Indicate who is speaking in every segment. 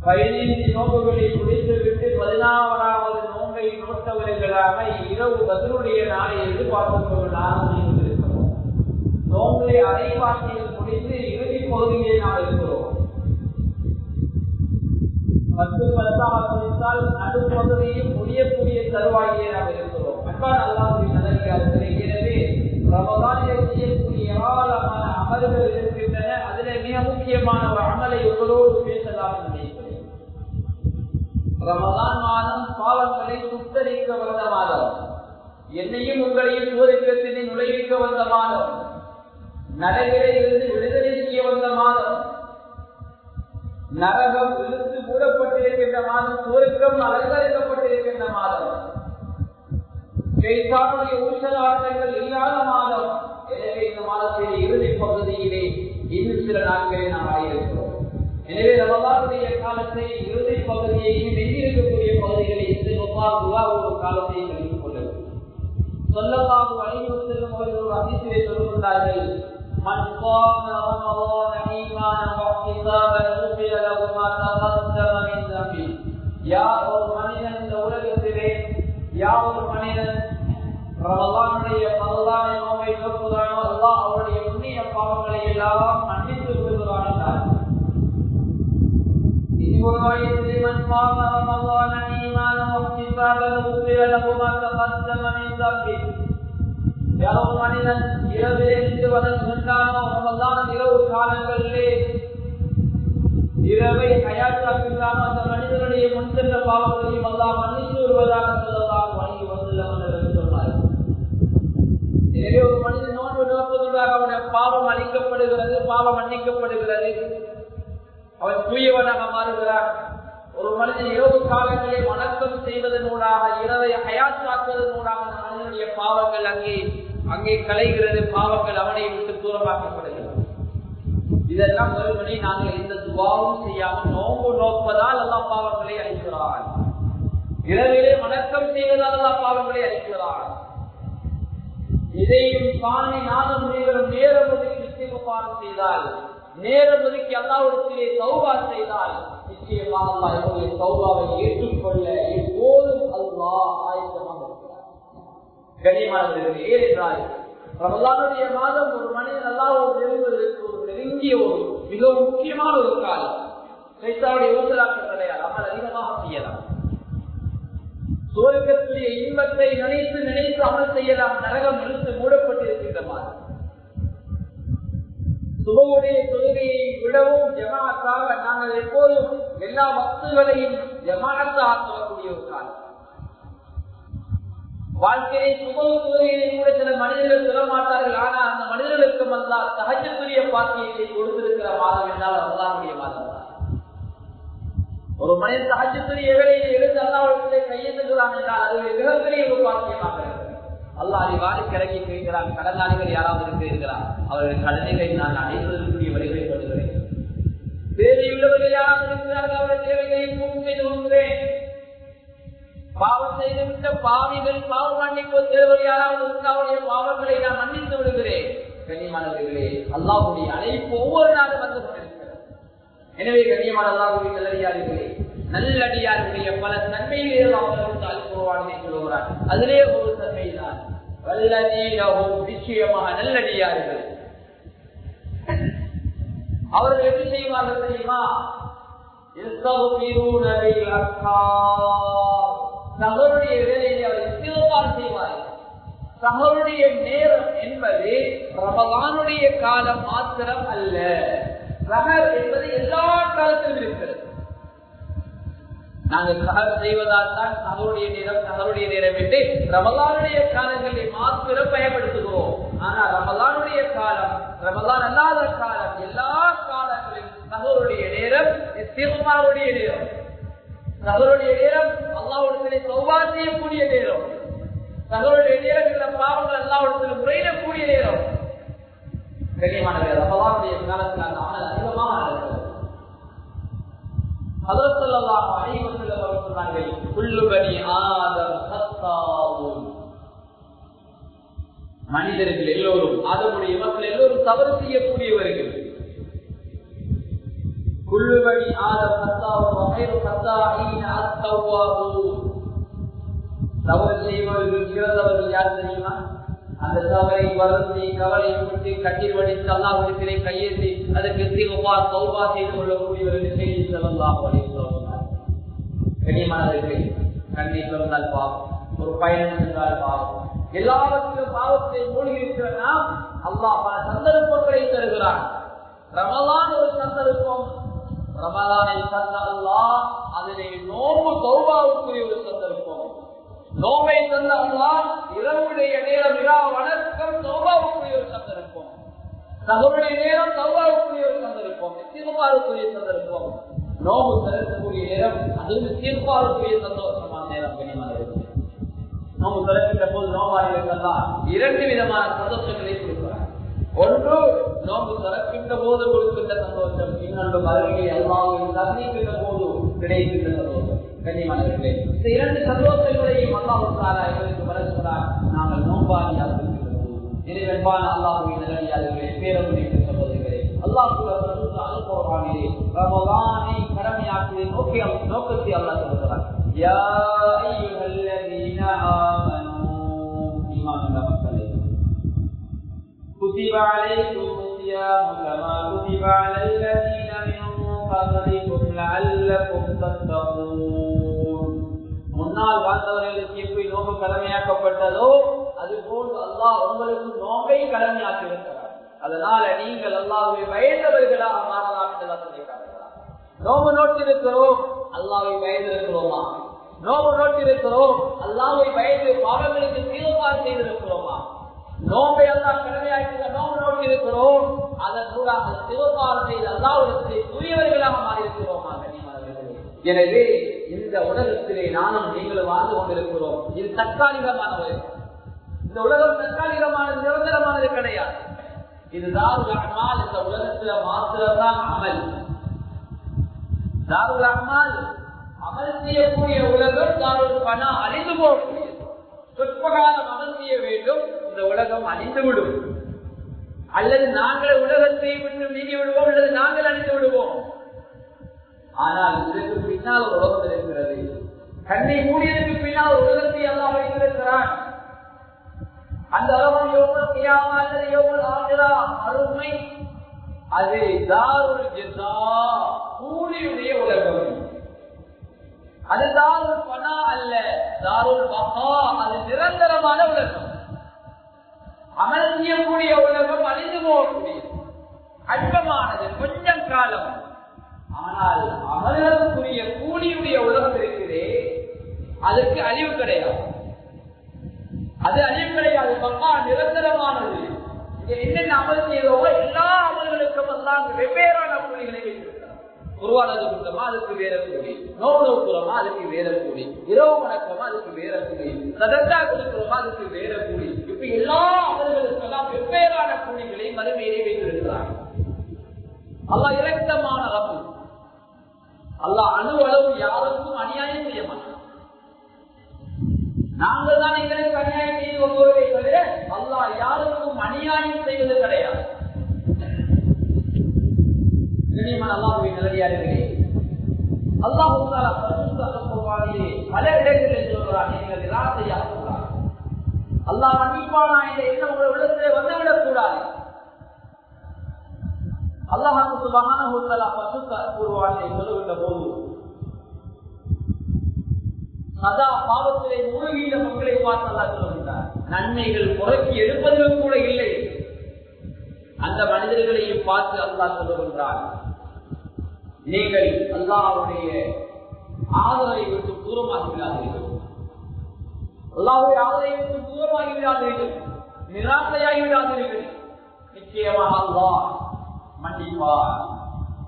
Speaker 1: பதினைந்து நோக்குகளை முடித்துவிட்டு 16 வெள்ளிக்கிழமை இரவு பதிலுடைய நாளை எதிர்பார்த்துக் கொண்டு நாங்கள் இருக்கிறோம். நோம்புகளை அரைவாசியில் முடித்து இறுதி பகுதியை நாம் இருக்கிறோம். 10 நடுப்பகுதியில் முடியக்கூடிய தருவாயிலே நாம் இருக்கிறோம். அன்பான அல்லாஹ்வின் நல்லடியார்களே, எனவே ரமதானிலே செய்யக்கூடிய ஏராளமான அமல்கள் இருக்கின்றன. அதிலே மிக முக்கியமான ஒரு அமலை உங்களோடு பேசலாம் நினைக்கிறேன். ரமதான் மாதம் பாவங்களை சுத்தரிக்க வந்த மாதம், என்னையும் உங்களையும் சோதிக்கத்தினை நுழைவிக்க வந்த மாதம், நரகிலே இருந்து விடுதலை செய்ய வந்த மாதம், நரகம் இழுத்து மூடப்பட்டிருக்கின்ற மாதம், சுவர்க்கம் அலங்கரிக்கப்பட்டிருக்கின்ற மாதம், ஷைத்தானுடைய ஊசலாட்டங்கள் இல்லாத மாதம். எனவே இந்த மாதத்திலே இறுதி பகுதியிலே இன்னும் சில நாட்களை நாம் ஆயிருக்கிறோம். எனவே ரமதானுடைய காலத்தை இறுதி பகுதியையும் எஞ்சிருக்கக்கூடிய பகுதிகளை ஒரு காலத்தை கழித்துக் கொள்ள வேண்டும். ஸல்லல்லாஹு அலைஹி வஸல்லம் அவர்கள் ஒரு ஹதீஸிலே சொல்கிறார்கள், மன் ஸாம ரமதான ஈமானன் வஹ்திஸாபன் குஃபிர லஹு மா தகத்தம மின் தம்பி. யார் ஒரு மனிதன் இந்த உலகத்திலே, யார் ஒரு மனிதன் ரமதானுடைய பரலான நோன்பை நோக்குகிறானோ அல்லாஹ் அவருடைய புண்ணிய பாவங்களை எல்லாம் மன்னித்து விடுகிறான் என்றார். من قام رمضان إيمانا واحتسابا غفر له ما تقدم من ذنبه. யாரோ மனிதன் இரவிலிருந்து வணங்குகின்றானோ, ரமலான் இரவு காலங்களிலே இரவை ஹயாத்தாக்குகிறானோ, அந்த மனிதனுடைய முன்சென்ற பாவங்களையும் அல்லாஹ் மன்னித்து விடுவதாக ஸல்லல்லாஹு அலைஹி வஸல்லம் அவர்கள் சொன்னார்கள். எனவே ஒரு மனிதன் நோன்பு நோக்குவதற்காக அவனுடைய பாவம் அளிக்கப்படுகிறது, பாவம் மன்னிக்கப்படுகிறது, அவன் தூயவனாக மாறுகிறான். ஒரு மனிதன் இரவு காலங்களை வணக்கம் செய்வதனூடாக, இரவை ஹயாத்தாக்குவதனூடாக அந்த மனிதனுடைய பாவங்கள் அங்கே கலைகிறது, பாவங்கள் அவனை விட்டு தூரமாக்கப்படுகிறது. இதெல்லாம் ஒருவனை நாங்கள் எந்த துவாவும் செய்யாமல் நோன்பு நோக்குவதால் அல்லாஹ் பாவங்களை அளிக்கிறான். இரவிலே வணக்கம் செய்வதால் அல்லாஹ் பாவங்களை அளிக்கிறான். இதையும் தானே நானும் நீங்களும் நேரம் ஒதுக்கி இஸ்திக்ஃபார் செய்தால், நேரம் ஒதுக்கி அல்லாஹ்விடத்திலே தௌபா செய்தால், நிச்சயமாக அல்லாஹ் என்னுடைய தௌபாவை ஏற்றுக்கொள்ள எப்போதும் அல்லாஹ் ஆயத்தமாக இருக்கிறார். கண்ணியமானவர்களே, ஏனென்றால் ரமலானுடைய மாதம் ஒரு மனிதன் அல்லாஹ்வோடு நெருங்குவதற்கு ஒரு நெருங்கிய ஒரு மிகவும் முக்கியமான ஒரு காலம். ஷைத்தானுடைய ஊசலாட்டம் கிடையாது, அமல் அதிகமாக செய்யலாம். சுவர்க்கத்துடைய இன்பத்தை நினைத்து நினைத்து அமல் செய்யலாம். நரகம் இழுத்து மூடப்பட்டிருக்கின்ற மாதம். சுபவுடைய தொழுகையை விடவும் ஜமாஅத்தாக நாங்கள் எப்போதும் எல்லா வஸ்துகளையும் ஜமாஅத்தாக சொல்லக்கூடிய ஒரு காலம். வாழ்க்கையை சுபவு தொழுகையை கூட சில மனிதர்கள் சொல்ல மாட்டார்கள். ஆனால் அந்த மனிதர்களுக்கும் அல்லாஹ் தஹஜ்ஜுடைய பாக்கியத்தை கொடுத்திருக்கிற மாதம் என்றால் ரமலானுடைய மாதம் தான். ஒரு மனிதன் தஹஜ்ஜுடைய வேளையில் எழுந்து அல்லாஹ்விடத்திலே கையேந்துகிறான் என்றால் அது மிகப்பெரிய ஒரு பாக்கியமாக இருக்கிறது. அல்லாஹ் அறிவாளிக்கு இறங்கி கேட்கிறான், கடனாளிகள் யாராவது இருக்கிறார், அவர்கள் கடனைகளை நான் அடைவதற்குரிய வழிகளை சொல்கிறேன். தேவையுள்ளவர்கள் யாராவது இருக்கிறார்கள், அவருடைய தேவைகளை பூர்த்தி செய்து கொள்கிறேன். பாவம் செய்துவிட்ட பாவிகள் பாவம் மன்னிப்பு தேவைகள் யாராவது அவருடைய பாவங்களை நான் மன்னித்து விடுகிறேன். கண்ணியமானவர்களே, அல்லாஹ்வுடைய அழைப்பு ஒவ்வொரு நாளும் வந்து கொண்டிருக்கிறது. எனவே கண்ணியமான அல்லாஹ்வுடைய நல்லடியார்களே, நல்லடியாருடைய பல நன்மைகளை சொல்லுகிறார். அதிலே ஒரு தன்மைதான் நிச்சயமாக நல்லடியார்கள். அவர்கள் எப்படி செய்வார்கள் தெரியுமா? சகோருடைய வேலையை அவர் இஸ்திக்ஃபார் செய்வார்கள். சகோருடைய நேரம் என்பது ரமலானுடைய காலம் மாத்திரம் அல்ல, சஹர் என்பது எல்லா காலத்திலும் இருக்கிறது. நாங்கள் சஹர் செய்வதால் தான் சஹருடைய நேரம் என்று ரமலானுடைய காலங்களை மாத்திரம் பயன்படுத்துகிறோம். ஆனால் ரமலானுடைய காலம், ரமலான் அல்லாத காலம், எல்லா காலங்களிலும் சஹருடைய நேரம் இஸ்திக்ஃபாருடைய நேரம். சஹருடைய நேரம் அல்லாஹ்விடத்திலே தௌபா செய்யக்கூடிய நேரம். சஹருடைய நேரம் இந்த பாவங்கள் அல்லாஹ்விடத்திலே முறையிடக்கூடிய நேரம். கண்ணியமானவர்களே, ரமலானுடைய காலத்தில் அந்த அமல் அதிகமாக நடக்கிறது. ஹஜ்ரத் ஸல்லல்லாஹு அலைஹி வஸல்லம் அவர்கள் சொன்னார்கள், குல்லு பனி ஆதம் ஹத்தாவுன். மனிதர்கள் எல்லோரும், ஆதமுடைய மக்கள் எல்லோரும் தவறு செய்யக்கூடியவர்கள். குல்லு பனி ஆதம் ஹத்தாவுன் வகைரு ஹத்தாஈன அத்தவ்வாபூன். தவறு செய்வர்கள் சிறந்தவர்கள் யார் தெரியுமா? அந்த தவறை வருந்தி கவலைப்பட்டு கண்ணீர் வடித்து அல்லாஹ்விடத்திலே கையேந்தி அதற்கு தௌபா செய்து கொள்ளக்கூடியவர்கள் செய்தி ஸல்லல்லாஹு அலைஹி வஸல்லம். கண்ணியமானவர்களே, கண்ணீர் வந்தால் பாவம், ஒரு பயணம் சென்றால் பாவம், எல்லாவற்றிலும் பாவத்தை மூழ்கி இருக்கிற நாம் அல்லாஹ் பல சந்தர்ப்பங்களை தருகிறான். ரமலான் ஒரு சந்தர்ப்பம். ரமலானை தந்த அல்லாஹ் அதிலே நோம்பு தௌபாவுக்குரிய ஒரு சந்தர்ப்பம். நோம்பை தந்த அல்லாஹ் இரவுடைய நேரம் இரா வணக்கம் தௌபாவுக்குரிய ஒரு சந்தர்ப்பம். சஹருடைய நேரம் தௌபாவுக்குரிய ஒரு சந்தர்ப்பம், இஸ்திக்பாருக்குரிய சந்தர்ப்பம். நோம்பு திறக்கக்கூடிய நேரம் அதுவும் இஸ்திக்பாருக்குரிய சந்தோஷமான நேரம். கண்ணியமானவர்களே, நோம்பு திறக்கின்ற போது நோம்பாளிகளுக்கெல்லாம் இரண்டு விதமான சந்தோஷங்களை கொடுக்கிறார். ஒன்று நோம்பு திறக்கின்ற போது கொடுக்கின்ற சந்தோஷம், இன்னொன்று மறுமையை அல்லாஹ்வை சந்திக்கின்ற போது கிடைக்கின்ற சந்தோஷம். கண்ணியமானவர்களே, இந்த இரண்டு சந்தோஷங்களையும் அல்லாஹ் தஆலா எங்களுக்கு வழங்குகிறார் நாங்கள் நோம்பாளியாக இருக்கின்ற போது. எனவே அன்பான அல்லாஹ்வின் நல்லடியார்களே, பேரன்புமிக்க சகோதரர்களே, அல்லாஹ் அல் குர்ஆனிலே ரமலானை கடமையாக்குவதை நோக்கத்தை அல்லாஹ் சொல்கிறார். யா அய்யுஹல்லதீன ஆமனூ ஈமான் மக்களே, كتب عليكم الصيام كما كتب على الذين من قبلكم لعلكم تتقون. முன்னால் வாழ்ந்தவர்களுக்கு எப்படி நோன்பு கடமையாக்கப்பட்டதோ அதுபோல் அல்லாஹ் உங்களுக்கு நோன்பை கடமையாக்கி இருக்கிறார். அதனால நீங்கள் அல்லாஹ்வை பயந்தவர்களாக மாறலாம் என்று சொல்லியிருக்கிறார். நோன்பு நோட்டிருக்கிறோம், அல்லாஹ்வை பயந்திருக்கிறோமா? நோன்பு நோட்டிருக்கிறோம், அல்லாஹ்வை பயந்து பாவங்களுக்கு தீர்மானம் செய்திருக்கிறோமா? நோம்பை அல்லாஹ் கடமையாக்கி நோம்பு நோக்கி இருக்கிறோம், அதன் மூலமாக சிவபாரம் செய்து அல்லாஹ்விடத்திலே தூயவர்களாக மாறியிருக்கிறோமா? எனவே இந்த உலகத்திலே நானும் நீங்களும் வாழ்ந்து கொண்டிருக்கிறோம். இது தற்காலிகமானது. இந்த உலகம் தற்காலிகமானது, நிரந்தரமானது கிடையாது. இது தாருல் அமால். இந்த உலகத்துல மாத்திரம்தான் அமல். தாருல் அமால் அமல் செய்யக்கூடிய உலகம். தாருல் பனா அழிந்து போகக்கூடியது. சொற்பகாலம் அமல் செய்ய வேண்டும், இந்த உலகம் அழிந்துவிடும். அல்லது நாங்கள் உலகத்தை விட்டு நீங்கி விடுவோம், அல்லது நாங்கள் அழிந்து விடுவோம். ஆனால் இதற்கு பின்னால் ஒரு உலகம் இருக்கிறது. கண்ணை மூடியதற்கு பின்னால் உலகத்தை அல்லாஹ் வைத்திருக்கிறான். அந்த உலகம் யௌமுல் கியாமா அல்லது யௌமுல் ஆகிரா, அருமை. அது தாருல் ஜஸா, கூலியுடைய உலகம். அது தாருல் பனா அல்ல, தாருல் பகா, அது நிரந்தரமான உலகம். அமல் செய்யக்கூடிய உலகம் அழிந்து போகக்கூடியது, அற்பமானது, கொஞ்சம் காலம். ஆனால் அமலுக்குரிய கூலியுடைய உலகம் இருக்கிறதே, அதுக்கு அழிவு கிடையாது. அது அழிவு கிடையாது, பகா, நிரந்தரமானது. என்னென்ன அமல் செய்தோமோ எல்லா அமல்களுக்கும் எல்லாம் வெவ்வேறான கூலிகளை வைத்திருக்கிறார். குர்ஆனது குற்றமா அதுக்கு வேற கூலி, நோன்பு நோக்குறோமா அதுக்கு வேற கூலி, இரவு வணக்கமா அதுக்கு வேற கூலி, சதக்கா கொடுக்கிறோமா அதுக்கு வேற கூலி. இப்ப எல்லா அமல்களுக்கெல்லாம் வெவ்வேறான கூலிகளை மறுமையிலே வைத்திருக்கிறார். அல்லாஹ் இரக்கமான ரப்பு. அல்லாஹ் அணு அளவு யாருக்கும் அநியாயம் செய்ய மாட்டார். நாங்கள் தான் எங்களுக்கு அநியாயம் செய்து கொள்வதை தவிர அல்லாஹ் யாருக்கும் அநியாயம் செய்வது கிடையாது. பல இடங்களில் சொல்கிறார், நீங்கள் நிராசையாக சொல்றார். அல்லாஹ் மன்னிப்பானா என்ற எண்ணம் உங்கள் உள்ளத்திலே வந்துவிடக் கூடாது. அல்லாஹ் சுப்ஹானஹு வ தஆலா பரிசுத்த குர்ஆனிலே சொல்லுகின்ற போது சதா பாவத்திலே மூழ்கிய மக்களை பார்த்து அல்லாஹ் சொல்லுகிறார், நன்மைகள் புறக்கி எடுப்பதிலும் கூட இல்லை. அந்த மனிதர்களையும் பார்த்து அல்லாஹ் சொல்லுகின்றார், நீங்கள் அல்லாஹ்வுடைய ஆதரவை விட்டு தூரமாகிவிடாதீர்கள், அல்லாஹ்வுடைய ஆதரவை விட்டு தூரமாகிவிடாதீர்கள், நிராசையாகிவிடாதீர்கள். நிச்சயமாக அல்லாஹ் மன்னிப்பார்.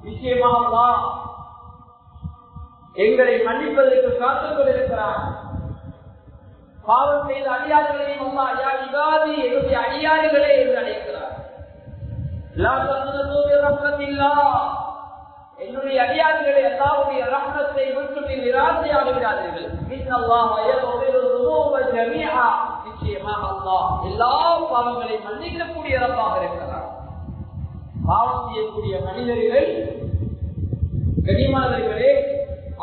Speaker 1: நிச்சயமாக அல்லாஹ் எங்களை மன்னிப்பதற்கு காத்துக் கொண்டிருக்கிறார். பாவம் செய்த அடியார்களையும் அல்லாஹ் யா இபாதி, என்னுடைய அடியார்களே என்று அழைக்கிறார். லா தக்னது மின் ரஹ்மத்தில்லாஹ், என்னுடைய அடியார்களே அல்லாஹ்வுடைய ரஹ்மத்தை விட்டு நீ நிராசையாக விடாதீர்கள். இன்னல்லாஹ யக்ஃபிரு ذுனூப ஜமீஆ, நிச்சயமாக அல்லாஹ் எல்லா பாவங்களையும் மன்னிக்கக்கூடிய ரப்பாக இருக்கிறார். பாவம் செய்யக்கூடிய மனிதர்கள், கனிமானவர்களே,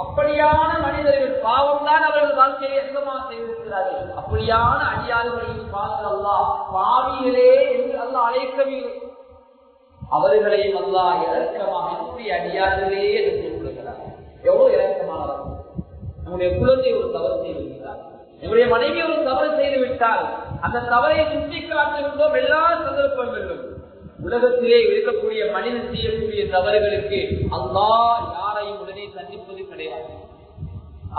Speaker 1: அப்படியான மனிதர்கள், பாவம் தான் அவர்கள் வாழ்க்கையை எங்கமா செய்திருக்கிறார்கள். அப்படியான அடியார்களையும் பார்த்து அல்லாஹ் பாவிகளே என்று அல்லாஹ் அழைக்கவில்லை. அவர்களையும் அல்லாஹ் இரக்கமாக என்னுடைய அடியார்களே என்று சொல்லுகிறார். எவ்வளவு இரக்கமானவர். நம்முடைய குழந்தை ஒரு தவறு செய்திருக்கிறார், என்னுடைய மனைவி ஒரு தவறு செய்து விட்டால் அந்த தவறை சுட்டிக்காட்டுகின்றோம் எல்லா சந்தர்ப்பங்களிலும். உலகத்திலே இருக்கக்கூடிய மனிதன் செய்யக்கூடிய தவறுகளுக்கு அல்லாஹ் யாரையும் உடனே சந்திப்பது கிடையாது.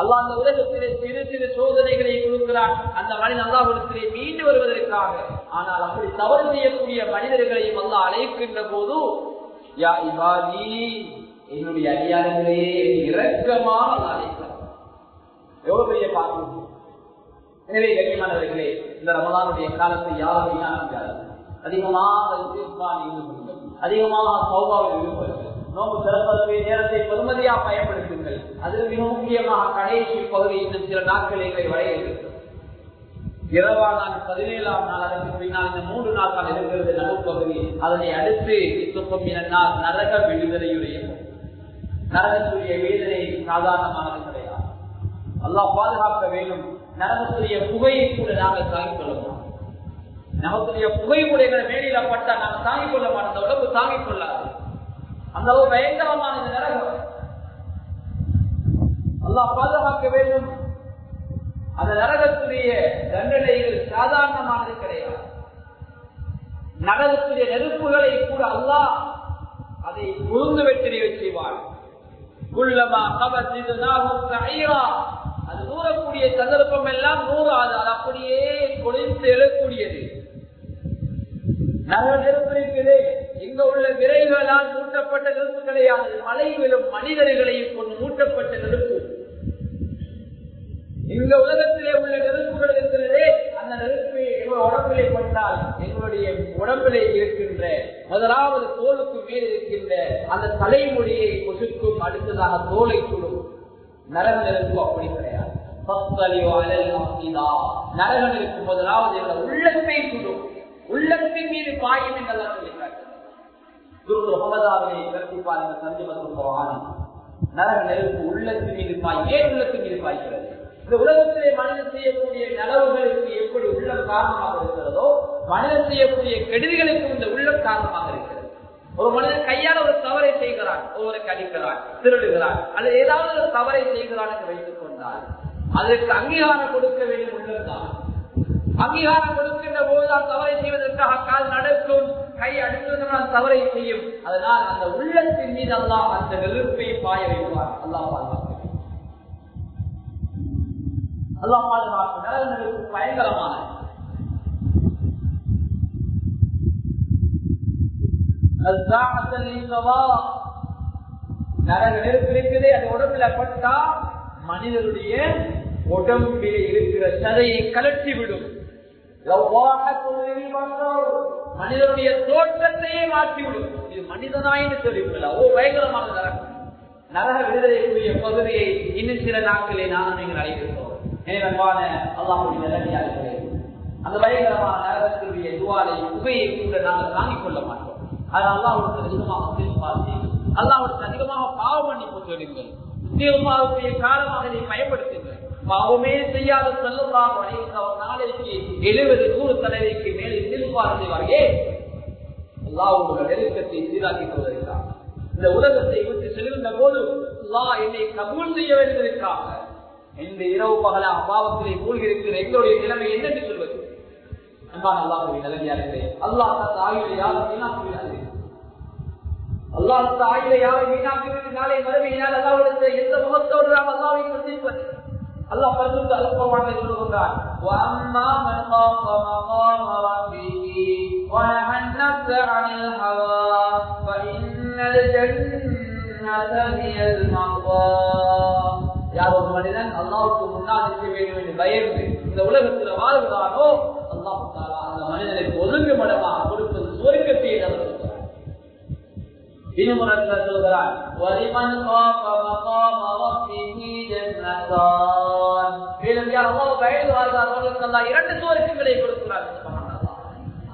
Speaker 1: அல்லாஹ் அந்த உலகத்திலே சிறு சிறு சோதனைகளை கொடுக்கிறான் அந்த மனிதன் அல்லாஹ்விடத்திலே மீண்டு வருவதற்காக. ஆனால் அப்படி தவறு செய்யக்கூடிய மனிதர்களையும் அல்லாஹ் அழைக்கின்ற போது யா இபாதி என்னுடைய அடியார்களே இரக்கமாக அழைக்கிறார். எவ்வளவு பெரிய பார்க்க. எனவே கண்ணியமானவர்களே, இந்த ரமலானுடைய காலத்தை யாரும் வீணாக்காது. அதிகமாக அதிகமாக சௌபாவில் ஈடுபடுங்கள். நோம்பு திறப்பதற்கு நேரத்தை பெருமதியா பயன்படுத்துங்கள். அதில் மிக முக்கியமாக கடைசி பகுதி இன்னும் சில நாட்கள் எங்களை வரையிருக்கு. இரவாம் நாள் 17ஆம் நாள், அதற்கு பின்னால் இந்த 3 நாட்கள் இருக்கிறது நடுப்பகுதி. அதனை அடுத்து நாள் நரக விடுதலையுடைய நரகத்துடைய வேதனை சாதாரணமானது கிடையாது. அல்லாஹ் பாதுகாக்க வேண்டும். நரகத்துடைய புகையை கூட நாங்கள் தாங்கிக் கொள்ள மாட்டோம். நமக்குரிய புகை கூட எங்களை மேலில பட்டா நாங்கள் தாங்கிக் கொள்ள மாட்டோம். அந்த உடம்பு தாங்கிக் கொள்ளாது. அந்த ஒரு பயங்கரமான இந்த நரகம் அல்லாஹ் பாதுகாக்க வேண்டும். அந்த நரகத்துடைய தண்டனைகள் சாதாரணமானது கிடையாது. நரகத்துடைய நெருப்புகளை கூட அல்லாஹ் அதை உழுந்து வெற்றி செய்வார். அது நூறக்கூடிய சந்தர்ப்பம் எல்லாம் நூறாது, அது அப்படியே கொலைந்து எழக்கூடியது. நரக நெருப்பு இருக்குது. இங்க உள்ள விரைவுகளால் மூட்டப்பட்ட நெருப்பு கிடையாது. மலைகளும் மனிதர்களையும் கொண்டு மூட்டப்பட்ட நெருப்பு. இந்த உலகத்திலே உள்ள நெருப்புகள் இருக்கிறதே, அந்த நெருப்பு எங்கள் உடம்பிலே பட்டால் எங்களுடைய உடம்பிலே இருக்கின்ற முதலாவது தோலுக்கு மேல் இருக்கின்ற அந்த தலைமொழியை கொசுக்கும், அடுத்ததாக தோலை சுடும். நரக நெருப்பு அப்படி கிடையாது. நரக நெருப்பு முதலாவது எங்கள் உள்ளத்தை சுடும், உள்ளத்தின் மீது பாயும் என்றெல்லாம் சொல்லியிருக்காங்க. நரக நெருப்பு உள்ளத்தின் மீது பாய். ஏன் உள்ளத்தின் மீது பாய்கிறது? இந்த உலகத்திலே மனிதன் செய்யக்கூடிய நலவுகளுக்கு எப்படி உள்ளம் காரணமாக இருக்கிறதோ, மனிதன் செய்யக்கூடிய கெடுதிகளுக்கும் இந்த உள்ளம் காரணமாக இருக்கிறது. ஒரு மனிதன் கையால் ஒரு தவறை செய்கிறான், ஒருவருக்கு அடிக்கிறான், திருடுகிறான், அல்லது ஏதாவது ஒரு தவறை செய்கிறான் என்று வைத்துக் கொண்டால் அதற்கு அங்கீகாரம் கொடுக்க வேண்டும். உள்ளம்தான் அங்கீகாரம் கொடுக்கின்ற போதுதான் தவறை செய்வதற்காக கால் நடக்கும், கை அடுத்தது தவறை செய்யும். அதனால் அந்த உள்ளத்தின் மீது அல்லாஹ் அந்த நெருப்பை பாய வைப்பார். அல்லாஹ் பாதுகாப்பு. அல்லாஹ் பாதுகாப்பு. நரக நெருப்பு பயங்கரமான நரக நெருப்பு இருக்குது. அது உடம்புல பட்டா மனிதனுடைய உடம்பிலே இருக்கிற சதையை கலட்டிவிடும். மனிதனுடைய தோற்றத்தையே மாற்றிவிடும். இது மனிதனாயின்னு சொல்லிவிடல. பயங்கரமான நரகம். நரக விடுதலைக்குரிய பகுதியை இன்னும் சில நாட்களே நானும் நீங்கள் அழைக்கிறோம். அன்பான அல்லாஹ்வுடைய நல்லடியார்களே, அந்த பயங்கரமான நரகத்தினுடைய துவாலை புகையை கூட நாங்கள் தாங்கிக் கொள்ள மாட்டோம். அது அல்லாஹ்வுக்கு அதிகமாக அல்லாஹ்வுக்கு அதிகமாக பாவ மன்னிப்பு சொல்லுங்கள். நிச்சயமாவுடைய காலமாக இதை பயன்படுத்துங்கள். பாவமே செய்யாத ஸல்லல்லாஹு அலைஹி வஸல்லம் நாளைக்கு 70-100 தலைவைக்கு மேலே இஸ்திக்பார் செய்வார்களே, அல்லாஹ்வுடைய நெருக்கத்தை சீராக்கிக் கொள்வதற்காக. இந்த உலகத்தை விட்டு செல்கின்ற போது அல்லாஹ் என்னை கபூல் செய்ய வேண்டியதற்காக இந்த இரவு பகலா பாவத்திலே மூழ்கி இருக்கிற எங்களுடைய நிலைமை என்னென்று சொல்வது? அன்பான அல்லாஹ்வுடைய நல்லடியார்களே, அல்லாஹ் தந்த ஆயுளை யாரும் வீணாக்குகிறார்கள். அல்லாஹ் தந்த ஆயுளை யாரும் வீணாக்குகிறது. நாளை மறுமையினால் அல்லாஹ்வுடைய எந்த முகத்தோடு நாம் அல்லாஹ்வை சந்திப்பது? அல்லாஹ் பரிசுத்த அல்-குர்ஆனில் சொல்கிறார், وَأَمَّا مَنْ خَافَ مَقَامَ رَبِّهِ وَنَهَى النَّفْسَ عَنِ الْهَوَى فَإِنَّ الْجَنَّةَ هِيَ الْمَأْوَى. யார் ஒரு மனிதன் அல்லாஹ்வுக்கு முன்னால் நிற்க வேண்டும் என்று பயந்து இந்த உலகத்தில் வாழ்கிறானோ, அல்லாஹ் தஆலா அந்த மனிதனுக்கு ஒதுங்கு மடமாக கொடுப்பது சுவர்க்கத்தை சொல்கிறார். இன்னும் சொல்கிறார், وَلِمَنْ خَافَ مَقَامَ رَبِّهِ جَنَّتَانِ. மேலும் யார் அல்லாஹ்வை பயந்து வாழ்கிறார்கள் அல்லாஹ் 2 சுவர்க்கங்களை கொடுக்கிறார். சுப்ஹானல்லாஹ்.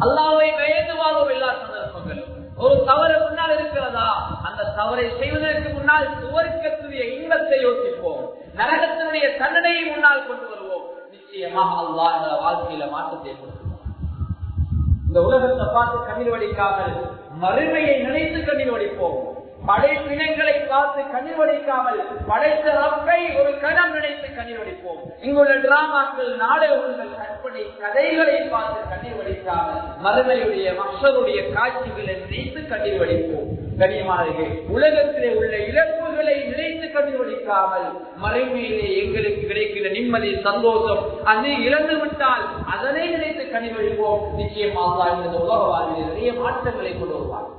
Speaker 1: அல்லாஹ்வை பயந்து வாழும் எல்லா சந்தர்ப்பங்களும் ஒரு தவறு முன்னால் இருக்கிறதா, அந்த தவறை செய்வதற்கு முன்னால் சுவர்க்கத்துடைய இன்பத்தை யோசிப்போம், நரகத்தினுடைய தண்டனையை முன்னால் கொண்டு வருவோம். நிச்சயமாக அல்லாஹ் என்ற வாழ்க்கையில மாற்றத்தை கொடுக்கும். இந்த உலகத்தை பார்த்து கண்ணீர் வடிக்காமல் மறுமையை நினைத்து கண்ணீர் வடிப்போம். படைப்பினங்களை பார்த்து கண்ணீர் வடிக்காமல் படைத்த ரப்பை ஒரு கணம் நினைத்து கண்ணீர் வடிப்போம். இங்குள்ள டிராமாக்கள், நாடகங்கள், கற்பனை கதைகளை பார்த்து கண்ணீர் வடிக்காமல் மறுமையுடைய மக்சருடைய காட்சிகளை நினைத்து கண்ணீர் வடிப்போம். கண்ணியமானவர்களே, உலகத்திலே உள்ள இழப்புகளை நினைத்து கண்ணீர் வடிக்காமல் மறுமையிலே எங்களுக்கு கிடைக்கிற நிம்மதி, சந்தோஷம் அது இழந்து விட்டால் அதனை நினைத்து கண்ணீர் வடிப்போம். நிச்சயமாக இந்த உலக வாழ்வில் நிறைய மாற்றங்களை கொண்டு வருவார்.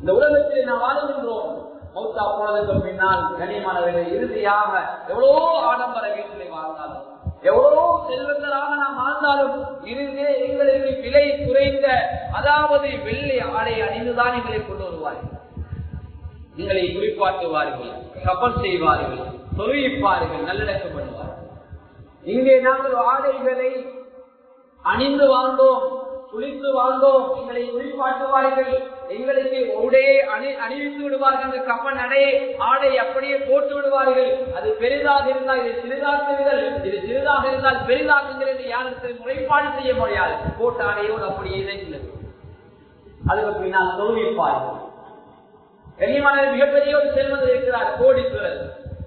Speaker 1: இந்த உலகத்திலே நாம் வாழுகின்றோம். மௌத்தா போனதுக்கு பின்னால் கண்ணியமானவர்களை இறுதியாக எவ்வளவோ ஆடம்பர வீட்டிலே வாழ்ந்தாலும், எவ்வளவோ செல்வந்தராக நாம் வாழ்ந்தாலும் இறுதியே எங்களுக்கு விலை குறைந்த, அதாவது வெள்ளை ஆடை அணிந்துதான் எங்களை கொண்டு வருவார்கள். எங்களை குறிப்பாட்டுவார்கள், கப்பல் செய்வார்கள், தொழுவிப்பார்கள், நல்லடக்கம் பண்ணுவார்கள். இங்கே நாங்கள் ஆடைகளை அணிந்து வாழ்ந்தோம், குளித்து வாழ்ந்தோம், எங்களை குறிப்பாட்டுவார்கள், எங்களுக்கு உடையை அணிவித்து விடுவார்கள். அந்த கப்பன் ஆடை அப்படியே போட்டு விடுவார்கள். அது பெரிதாக இருந்தால் இது சிறிதாக்குங்கள், இது சிறிதாக இருந்தால் பெரிதாக்குங்கள் என்று யாருக்கு முறைப்பாடு செய்ய முடியாது. போட்ட ஆடையோடு அப்படியே இணைக்கிறது. அதுக்கு பின்னால் தொழுவிப்பார்கள். கண்ணியமான மிகப்பெரிய ஒரு செல்வந்தர் இருக்கிறார், கோடீஸ்வரர்.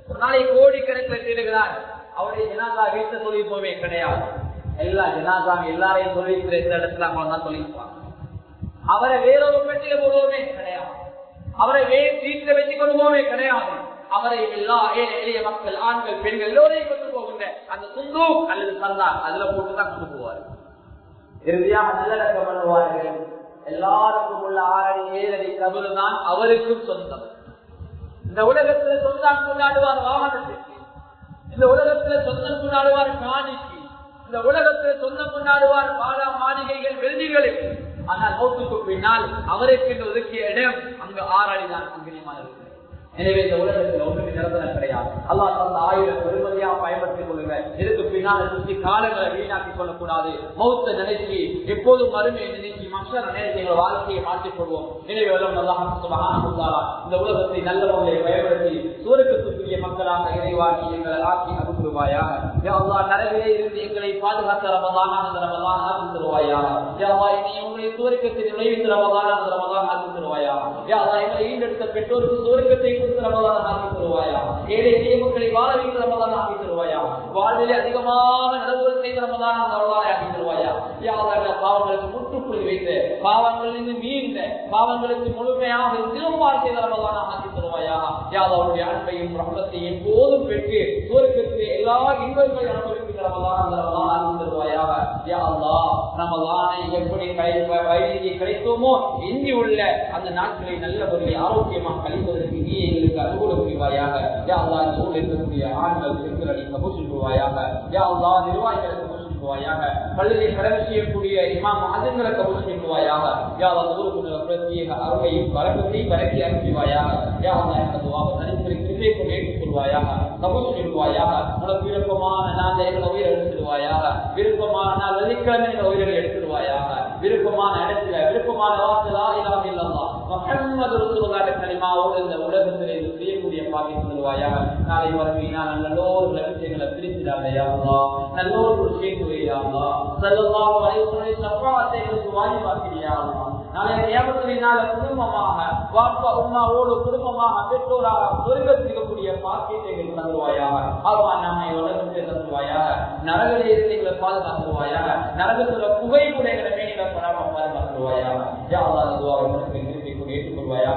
Speaker 1: ஒரு நாளை கோடி கணக்கில் இருக்கிறார். அவருடைய ஜனாதா வீட்டை தொழில்போவே கிடையாது. எல்லா ஜனாதாவும் எல்லாரையும் தொழில் இடத்துல தான் தொழில்ப்பாங்க. அவரை வேறொரு பெட்டியில போடுவோமே கிடையாது. அவரை வேறு வீட்டில் வச்சுக் கொள்வோமே கிடையாது. அவரை எல்லா எளிய மக்கள், ஆண்கள், பெண்கள் எல்லோரையும் கொண்டு போகின்ற அந்த சுந்து அல்லது சந்தா அதுல போட்டுதான் கொண்டு போவார். இறுதியாக நல்லடக்கம் பண்ணுவார்கள். எல்லாருக்கும் உள்ள 6 அடி 7 அடி கபரு தான் அவருக்கும் சொந்தம். இந்த உலகத்துல சொந்தம் கொண்டாடுவார் வாகனத்திற்கு, இந்த உலகத்துல சொந்தம் கொண்டாடுவார் காணிக்கு, இந்த உலகத்துல சொந்தம் கொண்டாடுவார் பாலா மாளிகைகள் வெள்ளிகளுக்கு. ஆனால் மௌத்துக்கு பின்னால் அவருக்கு ஒதுக்கிய இடம் அங்கு 6 அடிதான். அங்கிரியமாக இருக்கு. எனவே இந்த உலகத்தில் ஒன்றுமே நிரந்தரம் கிடையாது. அல்லாஹ் தந்த 1000 பெருமதியாக பயன்படுத்திக் கொள்ளுங்கள். இதுக்கு பின்னால் சுற்றி காலங்களை வீணாக்கிக் கொள்ளக்கூடாது. மௌத்த நினைச்சி எப்போதும் மறுமையை நினைச்சி மக்சர நினைச்சு எங்கள் வாழ்க்கையை மாற்றிக் கொள்வோம். எனவே அல்லாஹ் சுப்ஹானஹு வ தஆலா இந்த உலகத்தை நல்ல முறையில் பயன்படுத்தி சூரத்துக்குரிய மக்களாக இறைவாக்கி எங்களை ஆக்கி அனுப்புவாயாக. யா அல்லாஹ், நரகிலே இருந்து எங்களை பாதுகாத்த ரமலானான ரமலான் ஆக்கி தருவாயாக. யா அல்லாஹ், நீ உங்களை சூரக்கத்தில் நுழைவித்த ரமலானான ரமலான் ஆக்கி தருவாயாக. யா அல்லாஹ், எங்களை ஈண்டெடுத்த பெற்றோருக்கு சூரக்கத்தை ரமலான் ஆக்கி தருவாயா. ஏழை எளிய மக்களை வாழ வைத்த ரமலான் ஆக்கி தருவாயா. வாழ்விலே அதிகமாக நடவுகள் செய்த ரமலான் ரமலான் ஆக்கி தருவாயா. யா அல்லாஹ், பாவங்களுக்கு முற்றுப்புள்ளி வைத்து பாவங்களிலிருந்து மீண்ட பாவங்களுக்கு முழுமையாக திரும்பால் செய்த ரமலான் ஆக்கி தருவாயா. யா அல்லாஹ், அவருடைய அன்பையும் ரஹ்மத்தையும் எப்போதும் பெற்று சூரக்கத்தில் எல்லா இன்பங்களையும் அனுபவிக்கிற ரமலான் ரமலான் ஆக்கி தருவாயாக. யா அல்லாஹ், ரமலானை எப்படி வயதிலே கிடைத்தோமோ இனி உள்ள அந்த நாட்களை நல்ல முறையில் ஆரோக்கியமாக கழிப்பதற்கு நீ எங்களுக்கு அனுகூலம் புரிவாயாக. யா அல்லாஹ், இந்த ஊரில் இருக்கக்கூடிய ஆண்கள் பெண்களை கபூல் செய்வாயாக. யா அல்லாஹ், நிர்வாகிகளை கபூல் செய்வாயாக. பள்ளியை கடமை செய்யக்கூடிய இமாம் மஹதின்களை கபூல் செய்வாயாக. யா அல்லாஹ், ஊருக்கு பிரத்யேக அருளையும் வரக்கத்தையும் வரக்கி அனுப்பிவாயாக. யா அல்லாஹ், இந்த துஆவை தனித்திற்கு கிருபையை ஏற்றுக்கொள்வாயாக, கபூல் செய்வாயாக. உனக்கு விருப்பமான நாள் எங்களை உயிரை எடுத்துடுவாயாக. விருப்பமான நாள் வெள்ளிக்கிழமை எங்களை உயிரை எடுத்துடுவாயாக. விருப்பமான இடத்துல விருப்பமான வாக்கு லா இலாஹ இல்லல்லாஹ் முஹம்மது ரசூலுல்லாஹ் கலிமாவோடு இந்த உலகத்திலே செய்யக்கூடிய பாக்கியம் தருவாயாக. நாளை மறுமையினால் நல்லோர் லட்சியங்களை பிரித்திடாதே யா அல்லாஹ். நல்லோர் சேர்த்து யா அல்லாஹ். ஸல்லல்லாஹு அலைஹி வஸல்லம் ஷஃபாஅத்தை வாஜிபாக்கி யா அல்லாஹ். நாளை கியாமத்தினால குடும்பமாக வாப்பா உம்மாவோடு குடும்பமாக பெற்றோராக சொர்க்கத்திற்குரிய பாக்கியத்தை தருவாயாக. ஆமா, நம்மை உலகத்தை தருவாயாக. நரகத்திலே இருந்து எங்களை பாதுகாத்துவாயாக. நரகத்துல புகை கூட எங்களை மேலே படாமல் பாதுகாத்துவாயாக. யா அல்லாஹ், துஆவை ஏற்றுக்கொள்வாயாக.